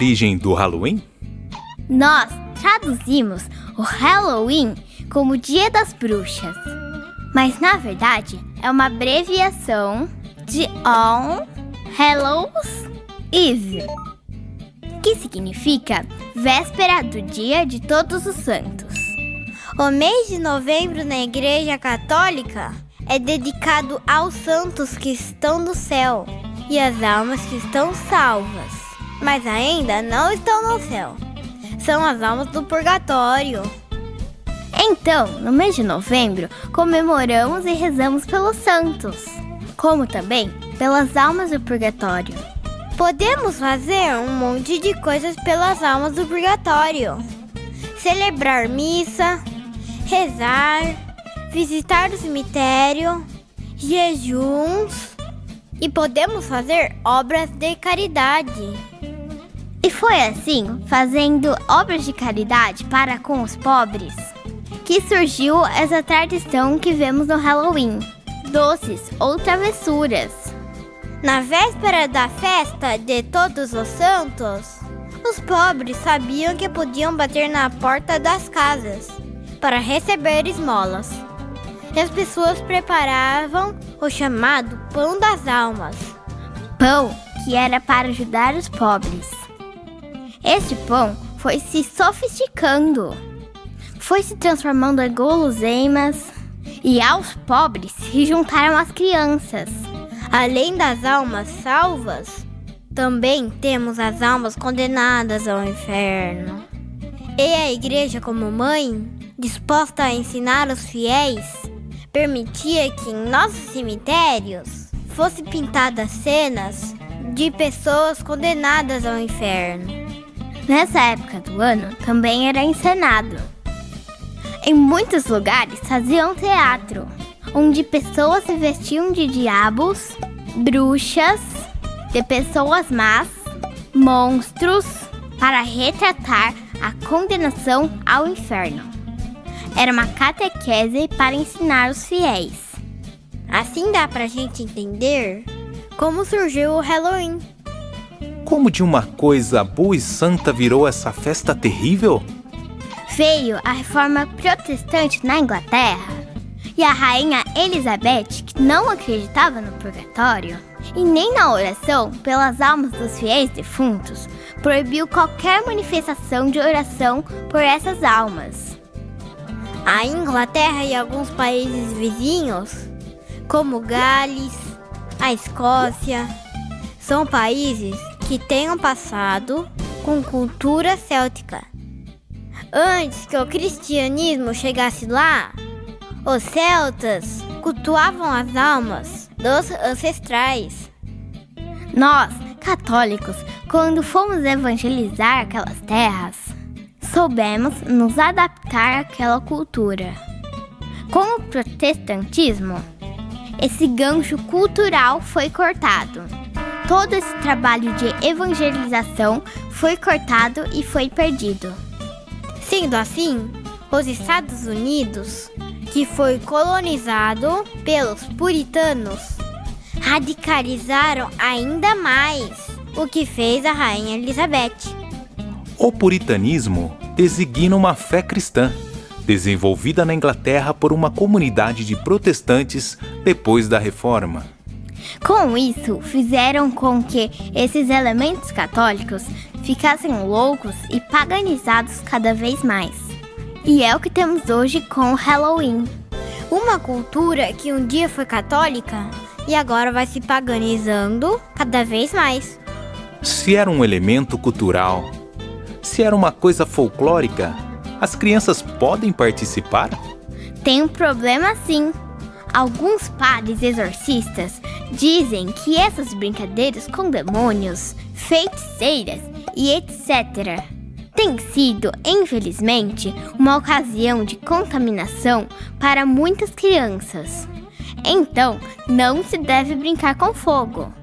origem do Halloween? Nós traduzimos o Halloween como Dia das Bruxas, mas na verdade é uma abreviação de All Hallows Eve, que significa véspera do Dia de Todos os Santos. O mês de novembro na Igreja Católica é dedicado aos santos que estão no céu e às almas que estão salvas, mas ainda não estão no céu. São as almas do purgatório. Então, no mês de novembro, comemoramos e rezamos pelos santos, como também pelas almas do purgatório. Podemos fazer um monte de coisas pelas almas do purgatório. Celebrar missa, rezar, visitar o cemitério, jejuns e podemos fazer obras de caridade. E foi assim, fazendo obras de caridade para com os pobres, que surgiu essa tradição que vemos no Halloween, doces ou travessuras. Na véspera da festa de Todos os Santos, os pobres sabiam que podiam bater na porta das casas para receber esmolas. E as pessoas preparavam o chamado Pão das Almas. Pão que era para ajudar os pobres. Este pão foi se sofisticando, foi se transformando em guloseimas e aos pobres se juntaram as crianças. Além das almas salvas, também temos as almas condenadas ao inferno. E a igreja, como mãe, disposta a ensinar os fiéis, permitia que em nossos cemitérios fossem pintadas cenas de pessoas condenadas ao inferno. Nessa época do ano também era encenado. Em muitos lugares faziam teatro, onde pessoas se vestiam de diabos, bruxas, de pessoas más, monstros, para retratar a condenação ao inferno. Era uma catequese para ensinar os fiéis. Assim dá pra gente entender como surgiu o Halloween. Como de uma coisa boa e santa virou essa festa terrível? Veio a reforma protestante na Inglaterra e a rainha Elizabeth, que não acreditava no purgatório e nem na oração pelas almas dos fiéis defuntos, proibiu qualquer manifestação de oração por essas almas. A Inglaterra e alguns países vizinhos, como Gales, a Escócia, são países que têm um passado com cultura céltica. Antes que o cristianismo chegasse lá, os celtas cultuavam as almas dos ancestrais. Nós, católicos, quando fomos evangelizar aquelas terras, soubemos nos adaptar àquela cultura. Com o protestantismo, esse gancho cultural foi cortado. Todo esse trabalho de evangelização foi cortado e foi perdido. Sendo assim, os Estados Unidos, que foi colonizado pelos puritanos, radicalizaram ainda mais, o que fez a rainha Elizabeth. O puritanismo designa uma fé cristã, desenvolvida na Inglaterra por uma comunidade de protestantes depois da Reforma. Com isso, fizeram com que esses elementos católicos ficassem loucos e paganizados cada vez mais. E é o que temos hoje com o Halloween. Uma cultura que um dia foi católica e agora vai se paganizando cada vez mais. Se era um elemento cultural, se era uma coisa folclórica, as crianças podem participar? Tem um problema sim. Alguns padres exorcistas dizem que essas brincadeiras com demônios, feiticeiras e etc. têm sido, infelizmente, uma ocasião de contaminação para muitas crianças. Então, não se deve brincar com fogo.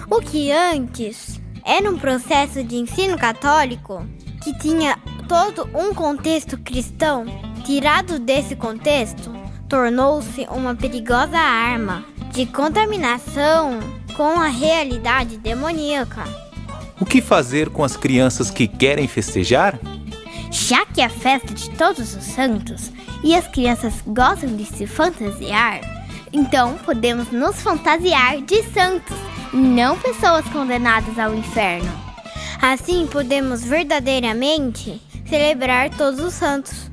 O que antes era um processo de ensino católico que tinha todo um contexto cristão, tirado desse contexto, tornou-se uma perigosa arma de contaminação com a realidade demoníaca. O que fazer com as crianças que querem festejar? Já que é a festa de Todos os Santos e as crianças gostam de se fantasiar, então podemos nos fantasiar de santos, e não pessoas condenadas ao inferno. Assim podemos verdadeiramente celebrar Todos os Santos.